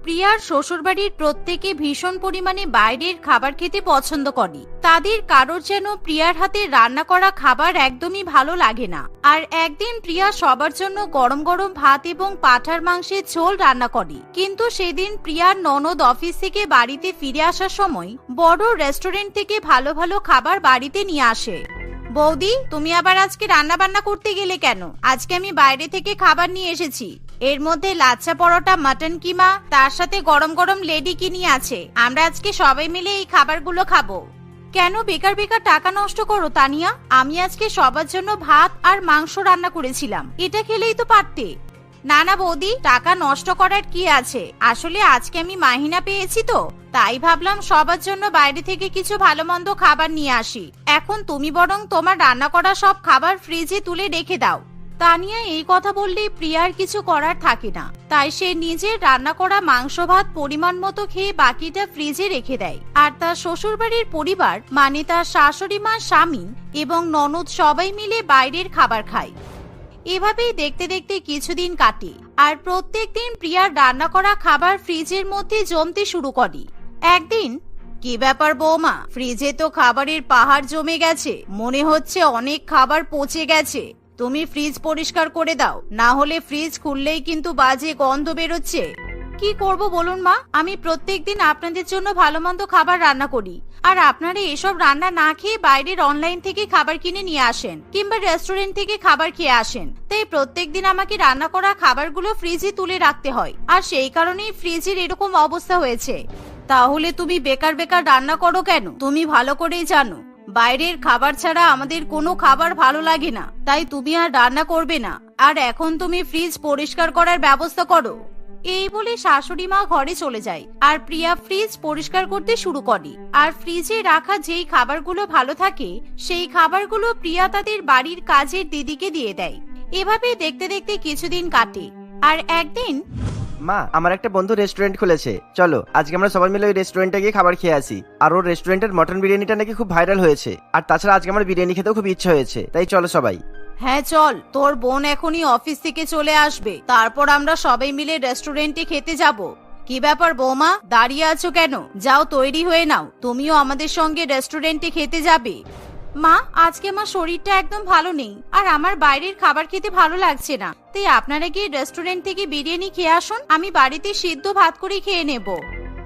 প্রিয়ার শ্বশুরবাড়ির প্রত্যেকে ভীষণ পরিমাণে বাইরের খাবার খেতে পছন্দ করে। তাদের কারোর যেন প্রিয়ার হাতে রান্না করা খাবার একদমই ভালো লাগে না। আর একদিন প্রিয়া সবার জন্য গরম গরম ভাত এবং পাঁঠার মাংসের ঝোল রান্না করে। কিন্তু সেদিন প্রিয়ার ননদ অফিস থেকে বাড়িতে ফিরে আসার সময় বড় রেস্টুরেন্ট থেকে ভালো ভালো খাবার বাড়িতে নিয়ে আসে। বৌদি, তুমি আবার আজকে রান্না বান্না করতে গেলে কেন? আজকে আমি বাইরে থেকে খাবার নিয়ে এসেছি। এর মধ্যে লাচ্ছা পরোটা, মাটন কিমা, তার সাথে গরম গরম লেডি কিনি আছে। আমরা আজকে সবাই মিলে এই খাবারগুলো খাবো। কেন বেকার বেকার টাকা নষ্ট করো তানিয়া? আমি আজকে সবার জন্য ভাত আর মাংস রান্না করেছিলাম, এটা খেলেই তো পারতে। না না বৌদি, টাকা নষ্ট করার কি আছে? আসলে আজকে আমি মাহিনা পেয়েছি তো, তাই ভাবলাম সবার জন্য বাইরে থেকে কিছু ভালো মন্দ খাবার নিয়ে আসি। এখন তুমি বরং তোমার রান্না করা সব খাবার ফ্রিজে তুলে রেখে দাও। তানিয়া এই কথা বললে প্রিয়ার কিছু করার থাকে না, তাই সে নিজের রান্না করা মাংস ভাত পরিমাণ মতো খেয়ে বাকিটা ফ্রিজে রেখে দেয়। আর তার শ্বশুরবাড়ির পরিবার মানে তার শাশুড়ি মা, স্বামী এবং ননদ সবাই মিলে বাইরের খাবার খায়। এভাবেই দেখতে দেখতে কিছুদিন কাটে। আর প্রত্যেক দিন প্রিয়ার রান্না করা খাবার ফ্রিজের মধ্যে জমতে শুরু করে। একদিন, কি ব্যাপার বৌমা, ফ্রিজে তো খাবারের পাহাড় জমে গেছে, মনে হচ্ছে অনেক খাবার পচে গেছে। তুমি ফ্রিজ পরিষ্কার করে দাও, না হলে ফ্রিজ খুললেই কিন্তু বাজে গন্ধ বেরোচ্ছে। কি করব বলুন মা, আমি প্রত্যেকদিন আপনাদের জন্য ভালো মন্দ খাবার রান্না করি, আর আপনারা এসব রান্না না খেয়ে বাইরের অনলাইন থেকে খাবার কিনে নিয়ে আসেন কিংবা রেস্টুরেন্ট থেকে খাবার খেয়ে আসেন। তাই প্রত্যেকদিন আমাকে রান্না করা খাবারগুলো ফ্রিজে তুলে রাখতে হয়, আর সেই কারণেই ফ্রিজের এরকম অবস্থা হয়েছে। তাহলে তুমি বেকার বেকার রান্না করো কেন? তুমি ভালো করেই জানো বাইরের খাবার ছাড়া আমাদের কোনো খাবার ভালো লাগে না, তাই তুমি আর রান্না করবে না। আর এখন তুমি ফ্রিজ পরিষ্কার করার ব্যবস্থা করো। এই বলে শাশুড়ি মা ঘরে চলে যায়, আর প্রিয়া ফ্রিজ পরিষ্কার করতে শুরু করে। আর ফ্রিজে রাখা যেই খাবারগুলো ভালো থাকে সেই খাবারগুলো প্রিয়া তাদের বাড়ির কাজের দিদিকে দিয়ে দেয়। এভাবে দেখতে দেখতে কিছুদিন কাটে। আর একদিন, মা, আমার একটা বন্ধু রেস্টুরেন্ট খুলেছে, চলো আজকে আমরা সবাই মিলে ওই রেস্টুরেন্টে গিয়ে খাবার খেয়ে আসি। আর ওর রেস্টুরেন্টের মটন বিরিয়ানিটা নাকি খুব ভাইরাল হয়েছে, আর তাছাড়া আজকে আমার বিরিয়ানি খেতেও খুব ইচ্ছা হয়েছে, তাই চলো সবাই। হ্যাঁ চল, তোর বোন এখনই অফিস থেকে চলে আসবে, তারপর আমরা সবাই মিলে রেস্টুরেন্টে খেতে যাব। কি ব্যাপার বৌমা, দাঁড়িয়ে আছো কেন? যাও তৈরি হয়ে নাও, তুমিও আমাদের সঙ্গে রেস্টুরেন্টে খেতে যাবে। মা, আজকে আমার শরীরটা একদম ভালো নেই, আর আমার বাইরের খাবার খেতে ভালো লাগছে না, তাই আপনারা গিয়ে রেস্টুরেন্ট থেকে বিরিয়ানি খেয়ে আসুন, আমি বাড়িতে সিদ্ধ ভাত করে খেয়ে নেব।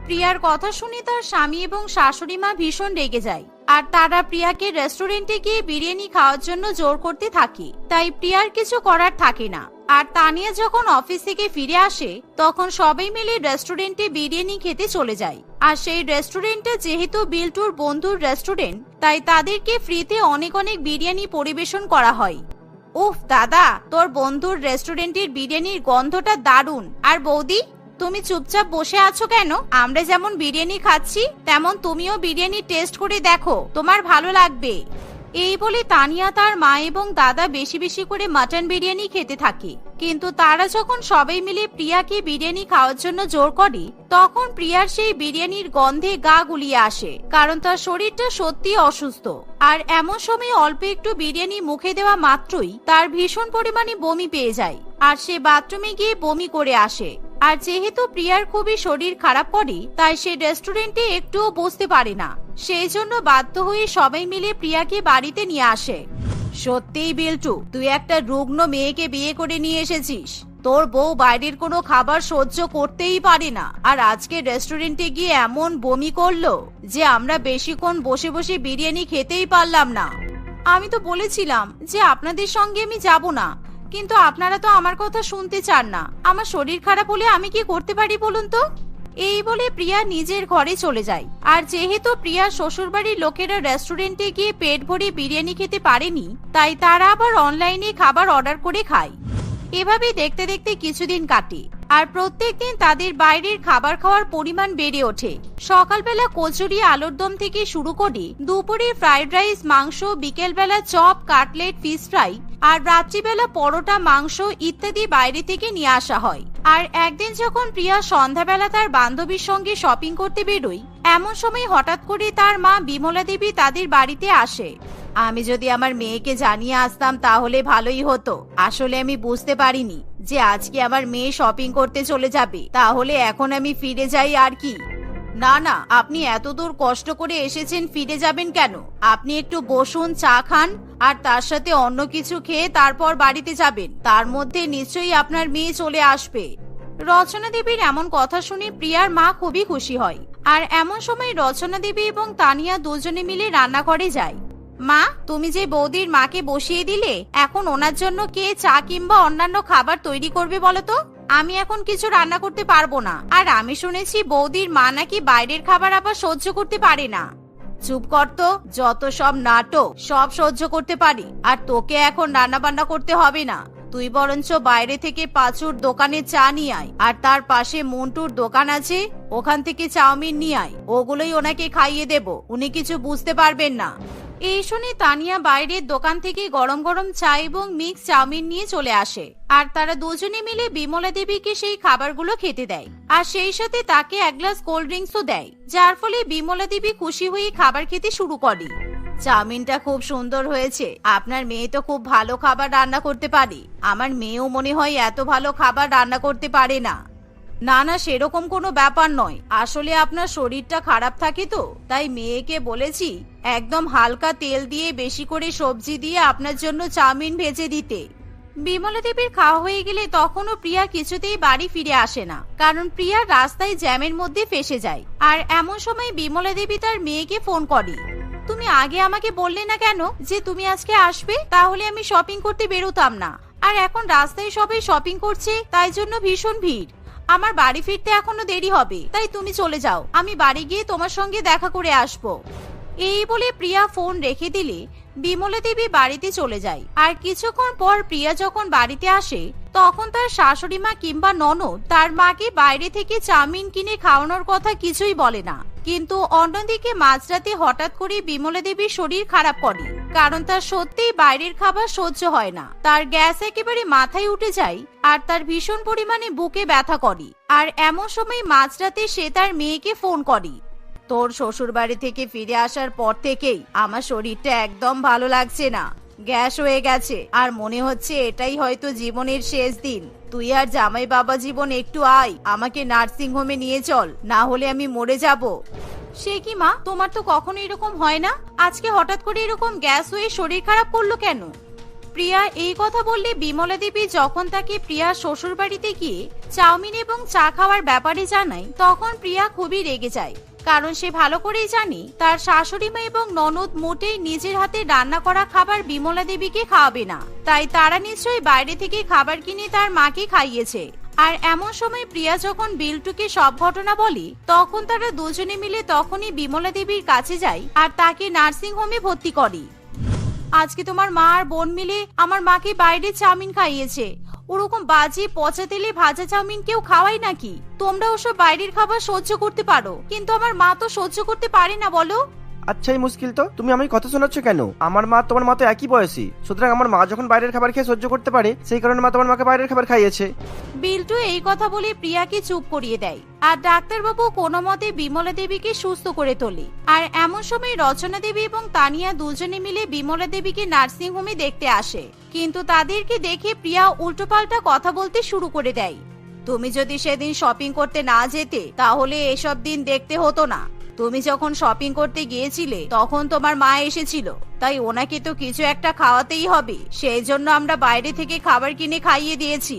প্রিয়ার কথা শুনে তার স্বামী এবং শাশুড়ি মা ভীষণ রেগে যায়, আর তারা প্রিয়াকে রেস্টুরেন্টে গিয়ে বিরিয়ানি খাওয়ার জন্য জোর করতে থাকে। তাই প্রিয়ার কিছু করার থাকে না। আর তানিয়া যখন অফিস থেকে ফিরে আসে তখন সবাই মিলে রেস্টুরেন্টে বিরিয়ানি খেতে চলে যায়। আর সেই রেস্টুরেন্টে যেহেতু বিল্টুর বন্ধুর রেস্টুরেন্ট, তাই তাদেরকে ফ্রিতে অনেক অনেক বিরিয়ানি পরিবেশন করা হয়। উফ দাদা, তোর বন্ধুর রেস্টুরেন্টের বিরিয়ানির গন্ধটা দারুণ। আর বৌদি, তুমি চুপচাপ বসে আছো কেন? আমরা যেমন বিরিয়ানি খাচ্ছি তেমন তুমিও বিরিয়ানি টেস্ট করে দেখো, তোমার ভালো লাগবে। এই বলে তানিয়া তার মা এবং দাদা বেশি বেশি করে মাটন বিরিয়ানি খেতে থাকে। কিন্তু তারা যখন সবাই মিলে প্রিয়াকে বিরিয়ানি খাওয়ার জন্য জোর করে তখন প্রিয়ার সেই বিরিয়ানির গন্ধে গা গুলিয়ে আসে, কারণ তার শরীরটা সত্যি অসুস্থ। আর এমন সময় অল্প একটু বিরিয়ানি মুখে দেওয়া মাত্রই তার ভীষণ পরিমাণে বমি পেয়ে যায়, আর সে বাথরুমে গিয়ে বমি করে আসে। আর যেহেতু প্রিয়ার খুবই শরীর খারাপ করে তাই সে রেস্টুরেন্টে একটুও বসতে পারে না, সেই জন্য বাধ্য হয়ে সবাই মিলে প্রিয়াকে বাড়িতে নিয়ে আসে। সত্যিই বিল্টু, তুই একটা রুগ্ন মেয়েকে বিয়ে করে নিয়ে এসেছিস। তোর বউ বাইরের কোনো খাবার সহ্য করতেই পারে না, আর আজকে রেস্টুরেন্টে গিয়ে এমন বমি করলো যে আমরা বেশিক্ষণ বসে বসে বিরিয়ানি খেতেই পারলাম না। আমি তো বলেছিলাম যে আপনাদের সঙ্গে আমি যাব না, কিন্তু আপনারা তো আমার কথা শুনতে চান না। আমার শরীর খারাপ হলে আমি কি করতে পারি বলুন তো? এই বলে প্রিয়া নিজের ঘরে চলে যায়। আর যেহেতু প্রিয়া শ্বশুরবাড়ির লোকেরা রেস্টুরেন্টে গিয়ে পেট ভরে বিরিয়ানি খেতে পারেনি, তাই তারা আবার অনলাইনে খাবার অর্ডার করে খায়। এভাবেই দেখতে দেখতে কিছুদিন কাটে। আর প্রত্যেকদিন তাদের বাইরের খাবার খাওয়ার পরিমাণ বেড়ে ওঠে। সকালবেলা কচুরি, আলুর দম থেকে শুরু করে দুপুরে ফ্রাইড রাইস, মাংস, বিকেলবেলা চপ, কাটলেট, ফিশ ফ্রাই, আর রাত্রিবেলা পরোটা, মাংস ইত্যাদি বাইরে থেকে নিয়ে আসা হয়। আর একদিন যখন প্রিয়া সন্ধ্যাবেলা তার বান্ধবীর সঙ্গে শপিং করতে বেরোয়, এমন সময় হঠাৎ করে তার মা বিমলা দেবী তাদের বাড়িতে আসে। আমি যদি আমার মেয়েকে জানিয়ে আসতাম তাহলে ভালোই হতো। আসলে আমি বুঝতে পারিনি যে আজকে আমার মেয়ে শপিং করতে চলে যাবে। তাহলে এখন আমি ফিরে যাই আর কি। না না, আপনি এত দূর কষ্ট করে এসেছেন, ফিরে যাবেন কেন? আপনি একটু বসুন, চা খান, আর তার সাথে অন্য কিছু খেয়ে তারপর বাড়িতে যাবেন। তার মধ্যে নিশ্চয়ই আপনার মেয়ে চলে আসবে। রচনা দেবীর এমন কথা শুনে প্রিয়ার মা খুবই খুশি হয়। আর এমন সময় রচনা দেবী এবং তানিয়া দুজনে মিলে রান্নাঘরে যায়। মা, তুমি যে বৌদির মাকে বসিয়ে দিলে, এখন ওনার জন্য কে চা কিংবা অন্যান্য খাবার তৈরি করবে বলো তো? আমি এখন কিছু রান্না করতে পারবো না। আর আমি শুনেছি বৌদির মা নাকি বাইরের খাবার আবার সহ্য করতে পারে না। চুপ কর তো, যত সব নাটক, সব সহ্য করতে পারি। আর তোকে এখন রান্না বান্না করতে হবে না। তুই বরঞ্চ বাইরে থেকে পাঁচুর দোকানে চা নিয়ে আয়, আর তার পাশে মন্টুর দোকান আছে, ওখান থেকে চাউমিন নিয়ে আয়। ওগুলোই ওনাকে খাইয়ে দেব, উনি কিছু বুঝতে পারবেন না। এই শুনে তানিয়া বাইরের দোকান থেকে গরম গরম চা এবং মিক্স চাউমিন নিয়ে চলে আসে। আর তারা দুজনে মিলে বিমলা দেবীকে সেই খাবারগুলো খেতে দেয়। আর সেই সাথে তাকে এক গ্লাস কোল্ড ড্রিঙ্কসও দেয়, যার ফলে বিমলা দেবী খুশি হয়ে খাবার খেতে শুরু করে। চাউমিনটা খুব সুন্দর হয়েছে। আপনার মেয়ে তো খুব ভালো খাবার রান্না করতে পারে। আমার মেয়েও মনে হয় এত ভালো খাবার রান্না করতে পারে না। না না, সেরকম কোনো ব্যাপার নয়। আসলে আপনার শরীরটা খারাপ থাকে তো, তাই মেয়েকে বলেছি একদম হালকা তেল দিয়ে বেশি করে সবজি দিয়ে আপনার জন্য চাউমিন ভেজে দিতে। বিমলা দেবীর খাওয়া হয়ে গেলে তখনও প্রিয়া কিছুতেই বাড়ি ফিরে আসে না, কারণ প্রিয়া রাস্তায় জ্যামের মধ্যে ফেসে যায়। আর এমন সময় বিমলা দেবী তার মেয়েকে ফোন করে। তুমি আগে আমাকে বললে না কেন যে তুমি আজকে আসবে? তাহলে আমি শপিং করতে বেরোতাম না। আর এখন রাস্তায় সবাই শপিং করছে, তাই জন্য ভীষণ ভিড়। আমার বাড়ি ফিরতে এখনো দেরি হবে, তাই তুমি চলে যাও। আমি বাড়ি গিয়ে তোমার সঙ্গে দেখা করে আসবো। এই বলে প্রিয়া ফোন রেখে দিলে বিমলা দেবী বাড়িতে চলে যায়। আর কিছুক্ষণ পর প্রিয়া যখন বাড়িতে আসে, তখন তার শাশুড়ি মা কিংবা ননদ তার মাকে বাইরে থেকে চাউমিন কিনে খাওয়ানোর কথা কিছুই বলে না। কিন্তু অন্যদিকে মাঝরাতে হঠাৎ করে বিমলা দেবীর শরীর খারাপ করে, কারণ তার সত্যিই বাইরের খাবার সহ্য হয় না। তার গ্যাস একেবারে মাথায় উঠে যায়, আর তার ভীষণ পরিমাণে বুকে ব্যথা করে। আর এমন সময় মাঝরাতে সে তার মেয়েকে ফোন করে। তোর শ্বশুর বাড়ি থেকে ফিরে আসার পর থেকেই আমার শরীরটা একদম ভালো লাগছে না। গ্যাস হয়ে গেছে, আর মনে হচ্ছে এটাই হয়তো জীবনের শেষ দিন। তুই আর জামাই বাবা জীবন একটু আয়, আমাকে নার্সিং হোমে নিয়ে চল, না হলে আমি মরে যাব। সে কি মা, তোমার তো কখনো এরকম হয় না, আজকে হঠাৎ করে এরকম গ্যাস হয়ে শরীর খারাপ করলো কেন? প্রিয়া এই কথা বললে বিমলা দেবী যখন তাকে প্রিয়ার শ্বশুর বাড়িতে গিয়ে চাউমিন এবং চা খাওয়ার ব্যাপারে জানায়, তখন প্রিয়া খুবই রেগে যায়। কারণ সে ভালো করেই জানে তার শাশুড়ি মা এবং ননদ মোটেই নিজের হাতে রান্না করা খাবার বিমলা দেবীকে খাওয়াবে না। তাই তারা নিশ্চয়ই বাইরে থেকে খাবার কিনে তার মাকে খাইয়েছে। আর এমন সময় প্রিয়া যখন বিল্টুকে সব ঘটনা বলে, তখন তারা দুজনে মিলে তখনই বিমলা দেবীর কাছে যায় আর তাকে নার্সিং হোমে ভর্তি করে। আজকে তোমার মা আর বোন মিলে আমার মাকে বাইরে চাউমিন খাইয়েছে। ওরকম বাজে পচা তেলে ভাজা চাউমিন কেউ খাওয়াই নাকি? তোমরা ওসব বাইরের খাবার সহ্য করতে পারো, কিন্তু আমার মা তো সহ্য করতে পারে না, বলো? আচ্ছাই মুশকিল তো, তুমি আমি কথা শোনাচ্ছ কেন? আমার মা তোমার মা তো একই বয়সী, সুতরাং আমার মা যখন বাইরের খাবার খেয়ে সহ্য করতে পারে, সেই কারণে মা তোমার মাকে বাইরের খাবার খাইয়েছে। বিল্টু এই কথা বলে প্রিয়াকে চুপ করিয়ে দেয়। আর ডাক্তারবাবু কোনো মতে বিমলা দেবীকে সুস্থ করে তোলে। আর এমন সময় রচনা দেবী এবং তানিয়া দুজনে মিলে বিমলা দেবীকে নার্সিং হোমে দেখতে আসে। কিন্তু তাদেরকে দেখে প্রিয়া উল্টোপাল্টা কথা বলতে শুরু করে দেয়। তুমি যদি সেদিন শপিং করতে না যেতে, তাহলে এসব দিন দেখতে হতো না। তুমি যখন শপিং করতে গিয়েছিলে তখন তোমার মা এসেছিল, তাই ওনাকে তো কিছু একটা খাওয়াতেই হবে। সেই জন্য আমরা বাইরে থেকে খাবার কিনে খাইয়ে দিয়েছি।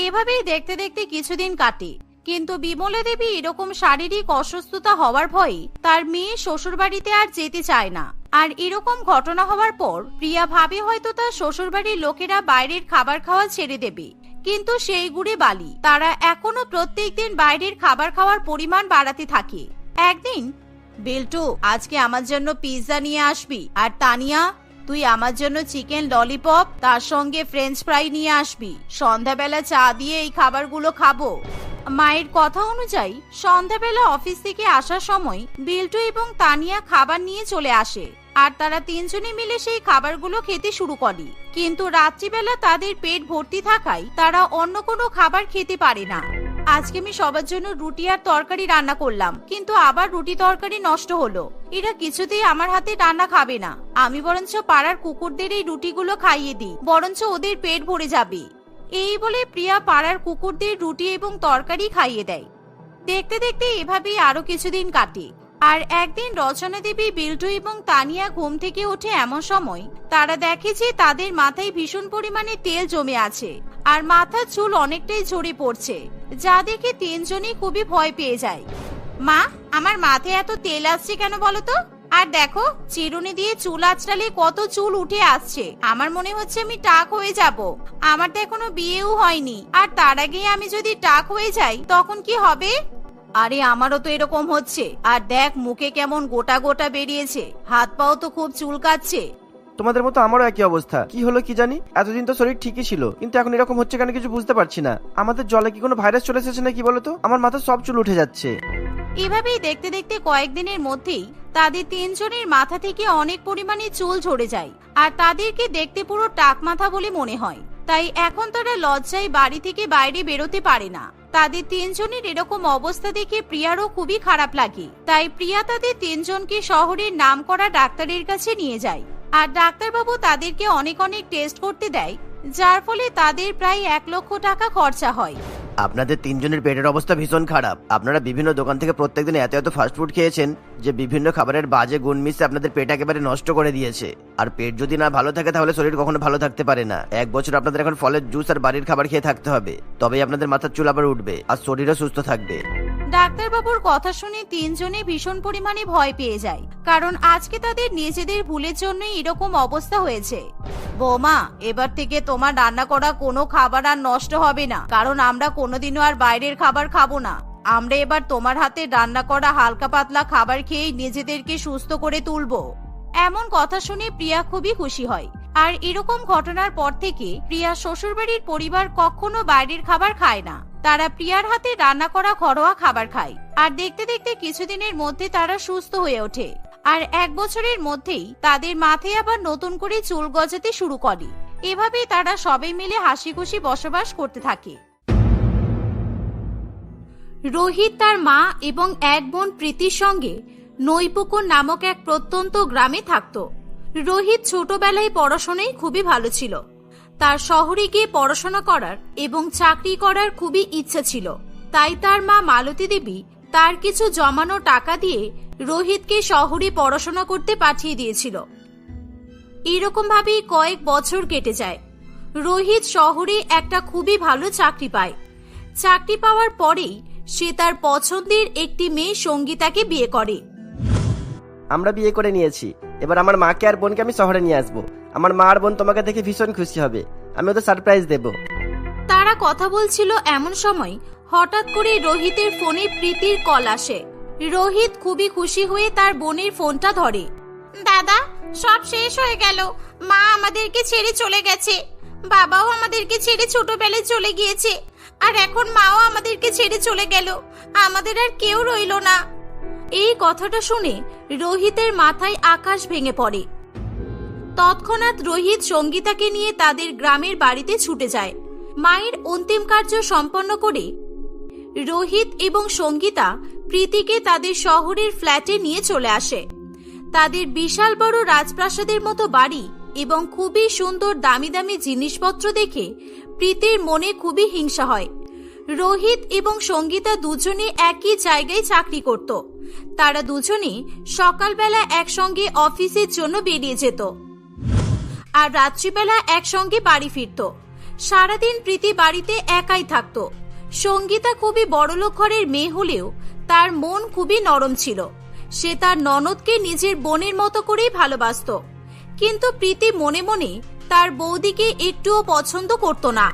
এভাবেই দেখতে দেখতে কিছুদিন কাটে। কিন্তু বিমলা দেবী এরকম শারীরিক অসুস্থতা হওয়ার ভয়ে তার মেয়ে শ্বশুর বাড়িতে আর যেতে চায় না। আর এরকম ঘটনা হওয়ার পর প্রিয়া ভাবে হয়তো তার শ্বশুর বাড়ির লোকেরা বাইরের খাবার খাওয়া ছেড়ে দেবে, কিন্তু সেই গুড়ে বালি, তারা এখনো প্রত্যেকদিন বাইরের খাবার খাওয়ার পরিমাণ বাড়াতে থাকে। একদিন, বিল্টু আজকে আমার জন্য পিৎজা নিয়ে আসবি, আর তানিয়া তুই আমার জন্য চিকেন ললিপপ তার সঙ্গে ফ্রেঞ্চ ফ্রাই নিয়ে আসবি। সন্ধ্যাবেলা চা দিয়ে এই খাবারগুলো খাবো। মায়ের কথা অনুযায়ী সন্ধ্যাবেলা অফিস থেকে আসার সময় বিল্টু এবং তানিয়া খাবার নিয়ে চলে আসে। আর তারা তিনজনে মিলে সেই খাবারগুলো খেতে শুরু করে। কিন্তু রাত্রিবেলা তাদের পেট ভর্তি থাকায় তারা অন্য কোনো খাবার খেতে পারে না। আজকে আমি সবার জন্য রুটি আর তরকারি রান্না করলাম, কিন্তু আবার রুটি তরকারি নষ্ট হলো। এরা কিছুতেই আমার হাতে রান্না খাবে না। আমি বরঞ্চ পাড়ার কুকুরদের এই রুটিগুলো খাইয়ে দিই, বরঞ্চ ওদের পেট ভরে যাবে। এই বলে প্রিয়া পাড়ার কুকুরদের রুটি এবং তরকারি খাইয়ে দেয়। দেখতে দেখতে এভাবেই আরো কিছুদিন কাটে। আর একদিন রচনা দেবী, বিল্টু এবং তানিয়া ঘুম থেকে ওঠে এমন সময় তারা দেখে যে তাদের মাথায় ভীষণ পরিমাণে তেল জমে আছে আর মাথার চুল অনেকটাই ঝরে পড়ছে, যা দেখে তিনজনই খুবই ভয় পেয়ে যায়। মা, আমার মাথায় এত তেল আসছে কেন বলো তো? আর দেখো, চিরুনি দিয়ে চুল আঁচড়ালে কত চুল উঠে আসছে। আমার মনে হচ্ছে আমি টাক হয়ে যাব। আমার তো এখনো বিয়েও হয়নি, আর তার আগে আমি যদি টাক হয়ে যাই তখন কি হবে? আরে আমারও তো এরকম হচ্ছে। আর দেখ, মুখে কেমন গোটা গোটা বেরিয়েছে, হাত পাও তো খুব চুলকাচ্ছে। তোমাদের মতো আমারও একই অবস্থা। কি হলো কি জানি, এতদিন তো শরীর ঠিকই ছিল, কিন্তু এখন এরকম হচ্ছে কেন কিছু বুঝতে পারছি না। আমাদের জলে কি কোনো ভাইরাস চলে এসেছে নাকি বলো তো? আমার মাথা সব চুল উঠে যাচ্ছে। এভাবেই দেখতে দেখতে কয়েকদিনের মধ্যেই তাদের তিনজনের মাথা থেকে অনেক পরিমাণে চুল ঝরে যায় আর তাদেরকে দেখতে পুরো টাক মাথা বলে মনে হয়। তাই এখন তারা লজ্জায় বাড়ি থেকে বাইরে বেরোতে পারে না। তাদের তিনজনের এরকম অবস্থা দেখে প্রিয়ারও খুবই খারাপ লাগে। তাই প্রিয়া তাদের তিনজনকে শহরের নামকরা ডাক্তারের কাছে নিয়ে যায়। আর ডাক্তারবাবু তাদেরকে অনেক অনেক টেস্ট করতে দেয়, যার ফলে তাদের প্রায় 1 লক্ষ টাকা খরচা হয়। আপনাদের তিনজনের পেটের অবস্থা ভীষণ খারাপ। আপনারা বিভিন্ন দোকান থেকে প্রত্যেকদিন এত এত ফাস্টফুড খেয়েছেন যে বিভিন্ন খাবারের বাজে গুণ মিশে আপনাদের পেট একেবারে নষ্ট করে দিয়েছে। আর পেট যদি না ভালো থাকে তাহলে শরীর কখনো ভালো থাকতে পারে না। 1 বছর আপনাদের এখন ফলের জুস আর বাড়ির খাবার খেয়ে থাকতে হবে, তবেই আপনাদের মাথার চুল আবার উঠবে আর শরীরও সুস্থ থাকবে। ডাক্তারবাবুর কথা শুনে তিনজনে ভীষণ পরিমাণে ভয় পেয়ে যায়, কারণ আজকে তাদের নিজেদের ভুলের জন্যই এরকম অবস্থা হয়েছে। বৌমা, এবার থেকে তোমার রান্না করা কোনো খাবার আর নষ্ট হবে না, কারণ আমরা কোনোদিনও আর বাইরের খাবার খাবো না। আমরা এবার তোমার হাতে রান্না করা হালকা পাতলা খাবার খেয়েই নিজেদেরকে সুস্থ করে তুলবো। এমন কথা শুনে প্রিয়া খুবই খুশি হয়। আর এরকম ঘটনার পর থেকে প্রিয়া শ্বশুরবাড়ির পরিবার কখনো বাইরের খাবার খায় না। তারা প্রিয়ার হাতে রান্না করা ঘরোয়া খাবার খায়। আর দেখতে দেখতে কিছুদিনের মধ্যে তারা সুস্থ হয়ে ওঠে। আর 1 বছরের মধ্যেই তাদের মাথায় আবার নতুন করে চুল গজাতে শুরু করে। এভাবে তারা সবাই মিলে হাসি খুশি বসবাস করতে থাকে। রোহিত তার মা এবং এক বোন প্রীতির সঙ্গে নৈপুকুর নামক এক প্রত্যন্ত গ্রামে থাকত। রোহিত ছোটবেলায় পড়াশোনায় খুবই ভালো ছিল। তার শহরে গিয়ে পড়াশোনা করার এবং চাকরি করার খুবই ইচ্ছা ছিল। তাই তার মা মালতী দেবী তার কিছু জমানো টাকা দিয়ে রোহিতকে শহরে পড়াশোনা করতে পাঠিয়ে দিয়েছিল। এরকম ভাবেই কয়েক বছর কেটে যায়। রোহিত শহরে একটা খুবই ভালো চাকরি পায়। চাকরি পাওয়ার পরেই সে তার পছন্দের একটি মেয়ে সঙ্গীতাকে বিয়ে করে। আমরা বিয়ে করে নিয়েছি। এবার আমার মাকে আর বোনকে আমি শহরে নিয়ে আসবো। আমার মা আর বোন তোমাকে দেখে ভীষণ খুশি হবে। আমি ওদের সারপ্রাইজ দেব। তারা কথা বলছিল এমন সময় হঠাৎ করে রোহিতের ফোনে প্রীতির কল আসে। রোহিত খুবই খুশি হয়ে তার বোনের ফোনটা ধরে। দাদা, সব শেষ হয়ে গেল। মা আমাদেরকে ছেড়ে চলে গেছে, বাবাও আমাদেরকে ছেড়ে ছোটবেলায় চলে গিয়েছে, আর এখন মাও আমাদেরকে ছেড়ে চলে গেল। আমাদের আর কেউ রইল না। এই কথাটা শুনে রোহিতের মাথায় আকাশ ভেঙে পড়ে। তৎক্ষণাৎ রোহিত সঙ্গীতাকে নিয়ে তাদের গ্রামের বাড়িতে ছুটে যায়। মায়ের অন্তিম কার্য সম্পন্ন করে রোহিত এবং সঙ্গীতা প্রীতিকে তাদের শহরের ফ্ল্যাটে নিয়ে চলে আসে। তাদের বিশাল বড় রাজপ্রাসাদের মতো বাড়ি এবং খুবই সুন্দর দামি দামি জিনিসপত্র দেখে প্রীতির মনে খুবই হিংসা হয়। রোহিত এবং সঙ্গীতা দুজনে একই জায়গায় চাকরি করত। তারা দুজনে সকালবেলা একসঙ্গে অফিসের জন্য বেরিয়ে যেত আর রাত্রিবেলা একসঙ্গে বাড়ি ফিরত। সারাদিন প্রীতি বাড়িতে একাই থাকত। সঙ্গীতা খুবই বড়লোক ঘরের মেয়ে হলেও তার মন খুবই নরম ছিল। সে তার ননদকে নিজের বোনের মতো করেই ভালোবাসত। কিন্তু প্রীতি মনে মনে তার বৌদিকে একটুও পছন্দ করত না।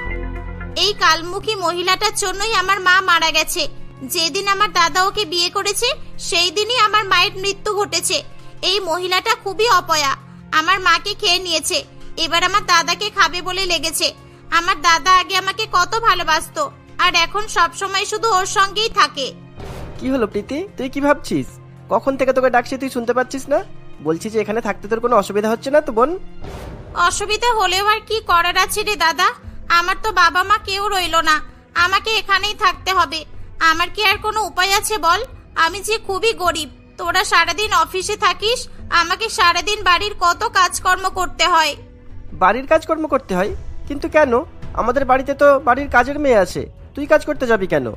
এই কালমুখী মহিলাটার জন্যই আমার মা মারা গেছে। যেদিন আমার দাদা ওকে বিয়ে করেছে সেই দিনই আমার মায়ের মৃত্যু ঘটেছে। এই মহিলাটা খুবই অপয়া, আমার মাকে খেয়ে নিয়েছে। এবার আমার দাদাকে খাবে বলে লেগেছে। আমার দাদা আগে আমাকে কত ভালোবাসতো, আর এখন সব সময় শুধু ওর সঙ্গেই থাকে। কি হলো প্রীতি, তুই কি ভাবছিস? কখন থেকে তোকে ডাকছি তুই শুনতে পাচ্ছিস না? বলছি যে এখানে থাকতে তোর কোনো অসুবিধা হচ্ছে না তো বোন? অসুবিধা হলেও আর কি করার আছে রে দাদা, আমার তো বাবা মা কেউ রইলো না, আমাকে এখানেই থাকতে হবে। আমার কি আর কোনো উপায় আছে বল? আমি যে খুবই গরিব, তোরা সারাদিন অফিসে থাকিস, আমাকে সারাদিন বাড়ির কত কাজকর্ম করতে হয়। বাড়ির কাজকর্ম করতে হয়? কিন্তু কেন? আমাদের বাড়িতে তো বাড়ির কাজের মেয়ে আছে, তুই কাজ করতে যাবি কেন?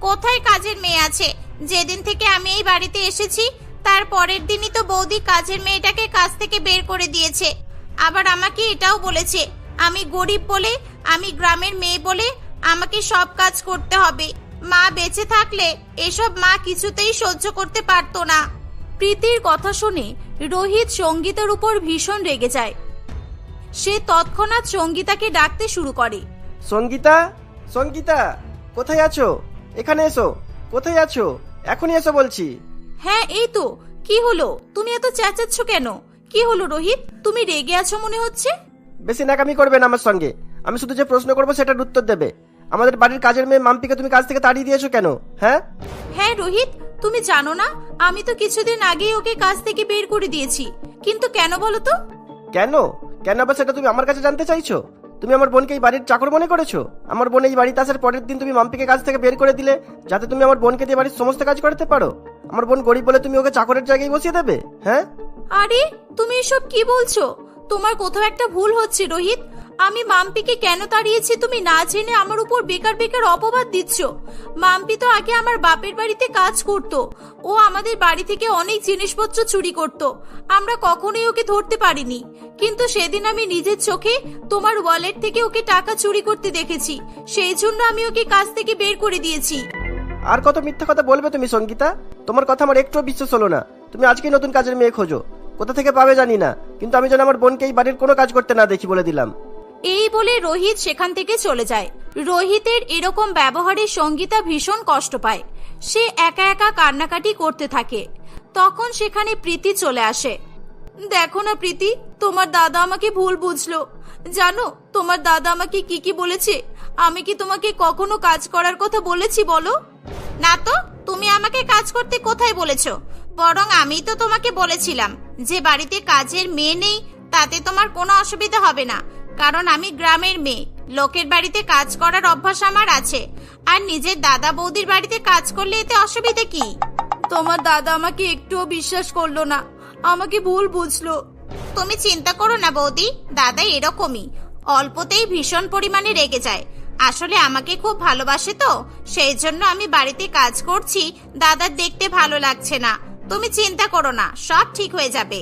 কোথায় কাজের মেয়ে আছে? যেদিন থেকে আমি এই বাড়িতে এসেছি তার পরের দিনই তো বৌদি কাজের মেয়েটাকে কাজ থেকে বের করে দিয়েছে। আবার আমাকে এটাও বলেছে আমি গরিব বলে, আমি গ্রামের মেয়ে বলে আমাকে সব কাজ করতে হবে। মা বেঁচে থাকলে এসব মা কিছুতেই সহ্য করতে পারতো না। প্রীতির কথা শুনে রোহিত সঙ্গীতার উপর ভীষণ রেগে যায়। সে তৎক্ষণাৎ সঙ্গীতাকে ডাকতে শুরু করে। সঙ্গীতা, সঙ্গীতা, কোথায় আছো? এখানে এসো। কোথায় আছো? এখনই এসো বলছি। হ্যাঁ এই তো। কি হলো, তুমি এত চেঁচাচ্ছ কেন? কি হলো রোহিত, তুমি রেগে আছো মনে হচ্ছে। বেশি নাকামি করবে না আমার সঙ্গে। আমি শুধু যে প্রশ্ন করবো সেটার উত্তর দেবে। আমাদের বাড়ির কাজের মেয়ে মাম্পিকে তুমি কাজ থেকে তাড়িয়ে দিয়েছো কেন? হ্যাঁ হ্যাঁ রোহিত, তুমি জানো না আমি তো কিছুদিন আগেই ওকে কাজ থেকে বের করে দিয়েছি। কিন্তু কেন বলো তো? কেন? কেন আবার সেটা তুমি আমার কাছে জানতে চাইছো? তুমি আমার বোনকে এই বাড়ির চাকর মনে করেছো? আমার বোন এই বাড়িতে আসার পরের দিন তুমি মাম্পিকে কাজ থেকে বের করে দিলে যাতে তুমি আমার বোনকে দিয়ে বাড়ির সমস্ত কাজ করতে পারো। আমার বোন গরিব বলে তুমি ওকে চাকরের জায়গায় বসিয়ে দেবে? হ্যাঁ আরে তুমি এসব কি বলছো? তোমার কোথাও একটা ভুল হচ্ছে রোহিত। আমি মাম্পিকে কেন তাড়িয়েছি তুমি না জেনে আমার উপর বেকার বেকার অপবাদ দিচ্ছ। মাম্পি তো আগে আমার বাপের বাড়িতে কাজ করত, ও আমাদের বাড়ি থেকে অনেক জিনিসপত্র চুরি করত। আমরা কখনোই ওকে ধরতে পারিনি, কিন্তু সেদিন আমি নিজের চোখে তোমার ওয়ালেট থেকে ওকে টাকা চুরি করতে দেখেছি, সেই জন্য আমি ওকে কাজ থেকে বের করে দিয়েছি। আর কত মিথ্যা কথা বলবে তুমি সঙ্গীতা? তোমার কথা আমার একটু বিশ্বাস হলো না। তুমি আজকেই নতুন কাজের মেয়ে খোঁজো, কোথা থেকে পাবে জানি না, কিন্তু আমি যেন আমার বোনকে এই বাড়ির কোনো কাজ করতে না দেখি বলে দিলাম। এই বলে রোহিত সেখান থেকে চলে যায়। রোহিতের এরকম ব্যবহারে সঙ্গীতা ভীষণ কষ্ট পায়। সে একা একা কান্নাকাটি করতে থাকে। তখন সেখানে প্রীতি চলে আসে। দেখো না প্রীতি, তোমার দাদা আমাকে ভুল বুঝলো। জানো তোমার দাদা আমাকে কি কি বলেছে? আমি কি তোমাকে কখনো কাজ করার কথা বলেছি বলো? না তো, তুমি আমাকে কাজ করতে কোথায় বলেছো? বরং আমি তো তোমাকে বলেছিলাম যে বাড়িতে কাজের মেয়ে নেই তাতে তোমার কোনো অসুবিধা হবে না, কারণ আমি গ্রামের মেয়ে, লোকের বাড়িতে কাজ করার অভ্যাস আমার আছে। আর নিজের দাদা বৌদির বাড়িতে কাজ করলে এতে অসুবিধা কি? তোমার দাদা আমাকে একটুও বিশ্বাস করলো না, আমাকে ভুল বুঝলো। তুমি চিন্তা করো না বৌদি, দাদা এরকমই, অল্পতেই ভীষণ পরিমাণে রেগে যায়। আসলে আমাকে খুব ভালোবাসে তো, সেই জন্য আমি বাড়িতে কাজ করছি, দাদার দেখতে ভালো লাগছে না। তুমি চিন্তা করো না, সব ঠিক হয়ে যাবে।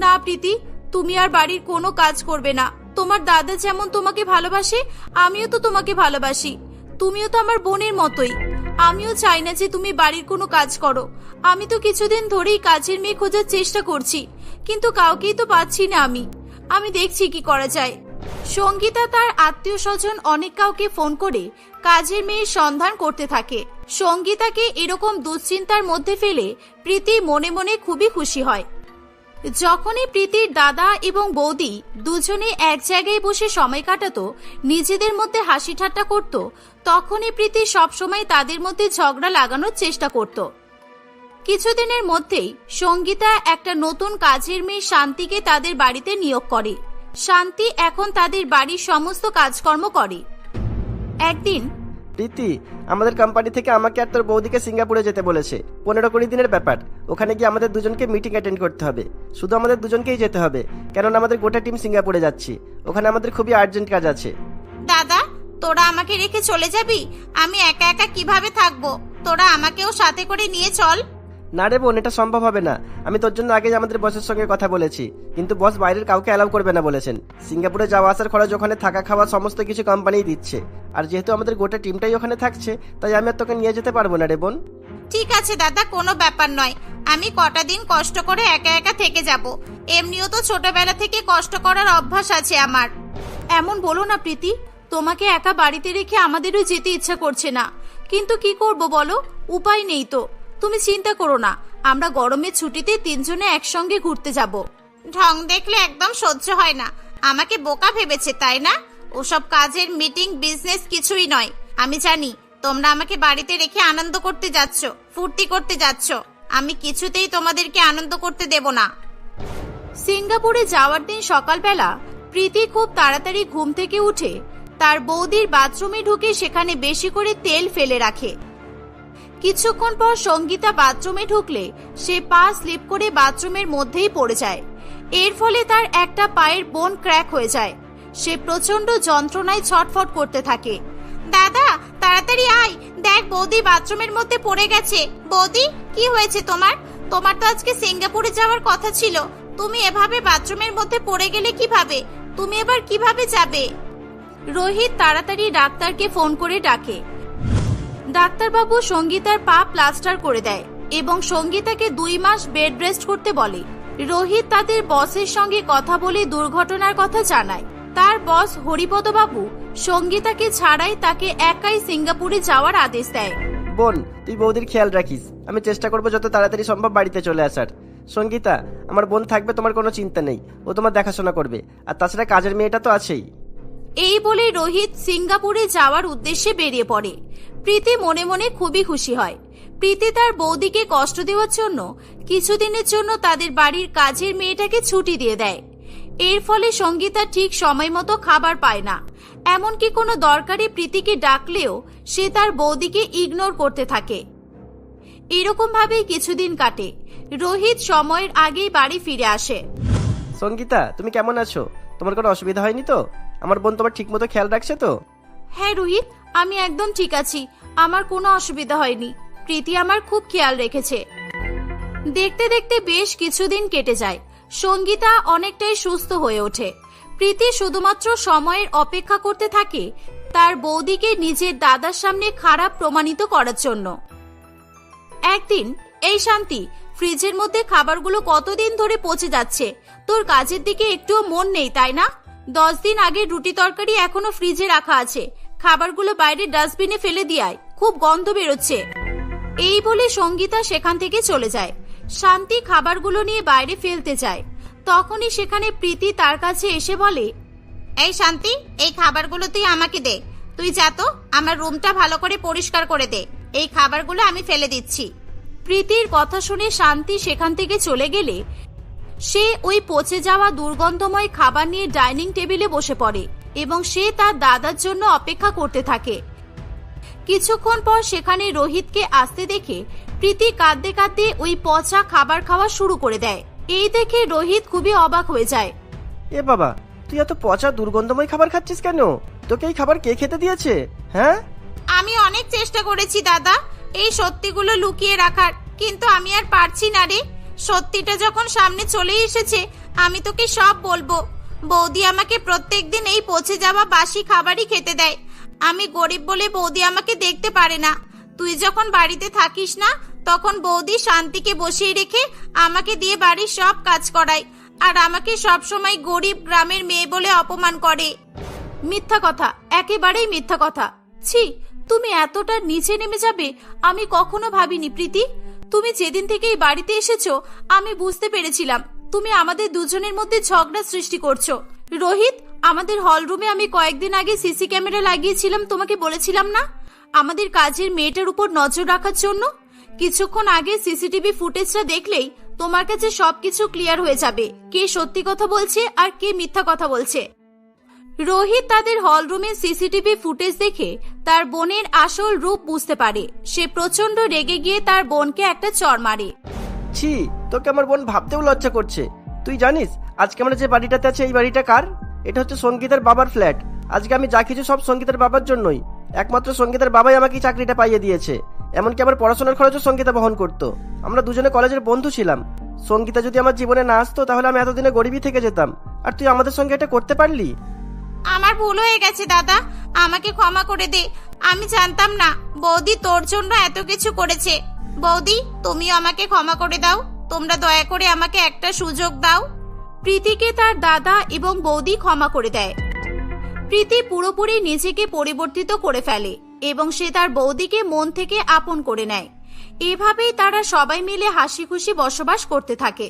না প্রীতি, তুমি আর বাড়ির কোনো কাজ করবে না। তোমার দাদা যেমন তোমাকে ভালোবাসে আমিও তো তোমাকে ভালোবাসি। তুমিও তো আমার বোনের মতোই। আমিও চাই না যে তুমি বাড়ির কোনো কাজ করো। আমি তো কিছুদিন ধরেই কাজের মেয়ে খোঁজার চেষ্টা করছি, কিন্তু কাউকেই তো পাচ্ছি না। আমি দেখছি কি করা যায়। সঙ্গীতা তার আত্মীয় স্বজন অনেক কাউকে ফোন করে কাজের মেয়ের সন্ধান করতে থাকে। সঙ্গীতাকে এরকম দুশ্চিন্তার মধ্যে ফেলে প্রীতি মনে মনে খুবই খুশি হয়। যখনই প্রীতির দাদা এবং বৌদি দুজনে এক জায়গায় বসে সময় কাটাতো, নিজেদের মধ্যে হাসি ঠাট্টা করত, তখনই প্রীতি সবসময় তাদের মধ্যে ঝগড়া লাগানোর চেষ্টা করত। কিছুদিনের মধ্যেই সঙ্গীতা একটা নতুন কাজের মেয়ে শান্তিকে তাদের বাড়িতে নিয়োগ করে। শান্তি এখন তাদের বাড়ির সমস্ত কাজকর্ম করে। একদিন প্রীতি, আমাদের কোম্পানি থেকে আমাকে আর তোর বৌদিকে সিঙ্গাপুরে যেতে বলেছে। 15-20 দিনের ব্যাপার। ওখানে গিয়ে আমাদের দুজনকে মিটিং অ্যাটেন্ড করতে হবে। শুধু আমাদের দুজনকেই যেতে হবে, কারণ আমাদের গোটা টিম সিঙ্গাপুরে যাচ্ছি। ওখানে আমাদের খুবই আর্জেন্ট কাজ আছে। দাদা, তোরা আমাকে রেখে চলে যাবি? আমি একা একা কিভাবে থাকবো? তোরা আমাকেও সাথে করে নিয়ে চল। না রে বোন, এটা সম্ভব হবে না। আমি তোর জন্য আগে আমাদের বসের সঙ্গে কথা বলেছি, কিন্তু বস বাইরের কাউকে অ্যালাউ করবে না বলেছেন। সিঙ্গাপুরে যাওয়া আসার খরচ, ওখানে থাকা খাওয়া সমস্ত কিছু কোম্পানিই দিচ্ছে। আর যেহেতু আমাদের গোটা টিমটাই ওখানে থাকছে, তাই আমি আর তোকে নিয়ে যেতে পারবো না রে বোন। ঠিক আছে দাদা, কোনো ব্যাপার নয়। আমি কটা দিন কষ্ট করে একা একা থেকে যাব। এমনিও তো ছোটবেলা থেকে কষ্ট করার অভ্যাস আছে আমার। এমন বলো না প্রীতি, তোমাকে একা বাড়িতে রেখে আমাদেরও যেতে ইচ্ছা করছে না, কিন্তু কি করব বলো, উপায় নেই তো। তুমি চিন্তা করো না, আমরা গরমের ছুটিতে তিনজনে একসঙ্গে ঘুরতে যাব। ঢং দেখলে একদম সহ্য হয় না। আমাকে বোকা ভেবেছে তাই না? ওসব কাজের মিটিং বিজনেস কিছুই নয়। আমি জানি তোমরা আমাকে বাড়িতে রেখে আনন্দ করতে যাচ্ছ, ফুর্তি করতে যাচ্ছ। আমি কিছুতেই তোমাদেরকে আনন্দ করতে দেব না। সিঙ্গাপুরে যাওয়ার দিন সকালবেলা প্রীতি খুব তাড়াতাড়ি ঘুম থেকে উঠে তার বৌদির বাথরুমে ঢুকে সেখানে বেশি করে তেল ফেলে রাখে। কিছুক্ষণ পর সঙ্গীতা বাথরুমে ঢুকলে সে পা স্লিপ করে বাথরুমের মধ্যেই পড়ে যায়। এর ফলে তার একটা পায়ের বোন ক্র্যাক হয়ে যায়। সে প্রচন্ড যন্ত্রণায় ছটফট করতে থাকে। দাদা তাড়াতাড়ি আয়, দেখ বৌদি বাথরুমের মধ্যে পড়ে গেছে। বৌদি কি হয়েছে তোমার? তোমার তো আজকে সিঙ্গাপুরে যাওয়ার কথা ছিল, তুমি এভাবে বাথরুমের মধ্যে পড়ে গেলে কিভাবে? তুমি এবার কিভাবে যাবে? রোহিত তাড়াতাড়ি ডাক্তারকে ফোন করে ডাকে। ডাক্তারবাবু সঙ্গীতার পা প্লাস্টার করে দেয় এবং সঙ্গীতাকে 2 মাস বেড রেস্ট করতে বলে। রোহিত তাদের বসের সঙ্গে কথা বলে দুর্ঘটনার কথা জানায়। তার বস হরিপদ বাবু সঙ্গীতাকে ছাড়াই তাকে একাই সিঙ্গাপুরে যাওয়ার আদেশ দেয়। বোন, তুই বৌদির খেয়াল রাখিস। আমি চেষ্টা করবো যত তাড়াতাড়ি সম্ভব বাড়িতে চলে আসার। সঙ্গীতা, আমার বোন থাকবে, তোমার কোনো চিন্তা নেই, ও তোমার দেখাশোনা করবে। আর তাছাড়া কাজের মেয়েটা তো আছেই। এই বলে রোহিত সিঙ্গাপুরে যাওয়ার উদ্দেশ্যে বেরিয়ে পড়ে। প্রীতি মনে মনে খুবই খুশি হয়। প্রীতি তার বৌদিকে কষ্ট দেওয়ার জন্য কিছুদিনের জন্য তাদের বাড়ির কাজের মেয়েটাকে ছুটি দিয়ে দেয়। এর ফলে সঙ্গীতা ঠিক সময় মতো খাবার পায় না। এমনকি কোনো দরকারে প্রীতিকে ডাকলেও সে তার বৌদিকে ইগনোর করতে থাকে। এরকম ভাবেই কিছুদিন কাটে। রোহিত সময়ের আগেই বাড়ি ফিরে আসে। সঙ্গীতা, তুমি কেমন আছো? তোমার কোনো অসুবিধা হয়নি তো? আমার বোন তোমার ঠিক মতো খেয়াল রাখছে তো? হ্যাঁ রোহিত, আমি একদম ঠিক আছি, আমার কোনো অসুবিধা হয়নি। প্রীতি আমার খুব খেয়াল রেখেছে। দেখতে দেখতে বেশ কিছুদিন কেটে যায়। সঙ্গীতা অনেকটাই সুস্থ হয়ে ওঠে। প্রীতি শুধুমাত্র সময়ের অপেক্ষা করতে থাকে তার বৌদিকে নিজের দাদার সামনে খারাপ প্রমাণিত করার জন্য। একদিন, এই শান্তি, ফ্রিজের মধ্যে খাবারগুলো কতদিন ধরে পচে যাচ্ছে, তোর কাজের দিকে একটুও মন নেই তাই না? 10 দিন আগে রুটি তরকারি এখনো ফ্রিজে রাখা আছে, খাবারগুলো বাইরে ডাস্টবিনে ফেলে দিয়ায়, খুব গন্ধ বেরোচ্ছে। এই বলে সঙ্গীতা সেখান থেকে চলে যায়। শান্তি খাবারগুলো নিয়ে বাইরে ফেলতে যায়। তখনই সেখানে প্রীতি তার কাছে এসে বলে, এই শান্তি, এই খাবারগুলো তুই আমাকে দে। তুই যা তো আমার রুমটা ভালো করে পরিষ্কার করে দে, এই খাবারগুলো আমি ফেলে দিচ্ছি। প্রীতির কথা শুনে শান্তি সেখান থেকে চলে গেলে সে ওই পচে যাওয়া দুর্গন্ধময় খাবার নিয়ে ডাইনিং টেবিলে বসে পড়ে এবং সে তার দাদার জন্য অপেক্ষা করতে থাকে। কিছুক্ষণ পর সেখানে রোহিতকে আসতে দেখে প্রীতি কাঁদতে কাঁদতে ওই পচা খাবার খাওয়া শুরু করে দেয়। এই দেখে রোহিত খুবই অবাক হয়ে যায়। এ বাবা, তুই এত পচা দুর্গন্ধময় খাবার খাচ্ছিস কেন? তোকে এই খাবার কে খেতে দিয়েছে? হ্যাঁ, আমি অনেক চেষ্টা করেছি দাদা এই সত্যিগুলো লুকিয়ে রাখার, কিন্তু আমি আর পারছি না রে। সত্যিটা যখন সামনে চলে এসেছে আমি তোকে সব বলবো। বৌদি আমাকে প্রত্যেকদিন এই পচে যাওয়া বাসি খাবারই খেতে দেয়। আমি গরিব বলে বৌদি আমাকে দেখতে পারে না। তুই যখন বাড়িতে থাকিস না তখন বৌদি শান্তিকে বসিয়ে রেখে আমাকে দিয়ে বাড়ির সব কাজ করায়, আর আমাকে সব সময় গরিব গ্রামের মেয়ে বলে অপমান করে। মিথ্যা কথা, একেবারেই মিথ্যা কথা। ছি, তুমি এতটা নিচে নেমে যাবে আমি কখনো ভাবিনি প্রীতি। তুমি যেদিন থেকে এই বাড়িতে এসেছো আমি বুঝতে পেরেছিলাম তুমি আমাদের দুজনের মধ্যে ঝগড়া সৃষ্টি করছো। রোহিত, আমাদের হল রুমে আমি কয়েকদিন আগে সিসি ক্যামেরা লাগিয়েছিলাম, তোমাকে বলেছিলাম না আমাদের কাজের মেয়েটার উপর নজর রাখার জন্য? কিছুক্ষণ আগে সিসিটিভি ফুটেজটা দেখলেই তোমার কাছে সবকিছু ক্লিয়ার হয়ে যাবে কে সত্যি কথা বলছে আর কে মিথ্যা কথা বলছে। রোহিত তাদের হল রুমের সিসিটিভি ফুটেজ দেখে তার বোনের আসল রূপ বুঝতে পারে। সে প্রচন্ড রেগে গিয়ে তার বোনকে একটা চড় মারে। ছি, তোকে আমার বোন ভাবতেও লজ্জা করছে। তুই জানিস আজকে আমরা যে বাড়িটাতে আছি এই বাড়িটা কার? এটা হচ্ছে সঙ্গীতার বাবার ফ্ল্যাট। আজকে আমি যা কিছু সব সঙ্গীতার বাবার জন্যই। একমাত্র সঙ্গীতার বাবাই আমাকে চাকরিটা পাইয়ে দিয়েছে। এমনকি আমার পড়াশোনার খরচও সঙ্গীতা বহন করতো। আমরা দুজনে কলেজের বন্ধু ছিলাম। সঙ্গীতা যদি আমার জীবনে না আসতো তাহলে আমি এতদিনে গরিবই থেকে যেতাম। আর তুই আমাদের সঙ্গে এটা করতে পারলি? আমার ভুল হয়ে গেছে দাদা, আমাকে ক্ষমা করে দে। আমি জানতাম না বৌদি তোর জন্য এত কিছু করেছে। বৌদি, তুমিও আমাকে ক্ষমা করে দাও। তোমরা দয়া করে আমাকে একটা সুযোগ দাও। প্রীতিকে তার দাদা এবং বৌদি ক্ষমা করে দেয়। প্রীতি পুরোপুরি নিজেকে পরিবর্তিত করে ফেলে এবং সে তার বৌদিকে মন থেকে আপন করে নেয়। এভাবেই তারা সবাই মিলে হাসি খুশি বসবাস করতে থাকে।